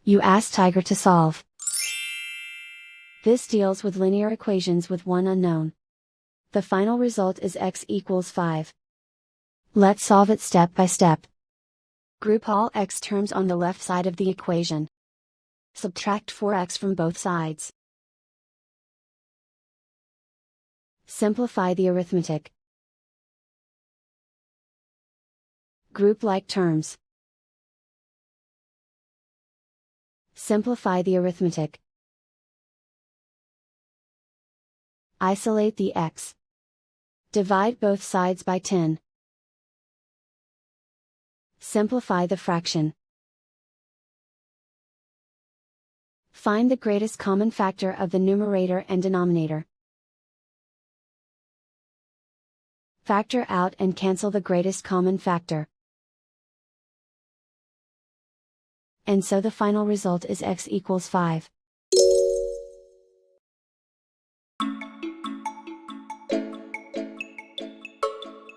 You ask Tiger to solve. This deals with linear equations with one unknown. The final result is x equals 5. Let's solve it step by step. Group all x terms on the left side of the equation. Subtract 4x from both sides. Simplify the arithmetic. Group like terms. Simplify the arithmetic. Isolate the x. Divide both sides by 10. Simplify the fraction. Find the greatest common factor of the numerator and denominator. Factor out and cancel the greatest common factor. And so the final result is x equals 5.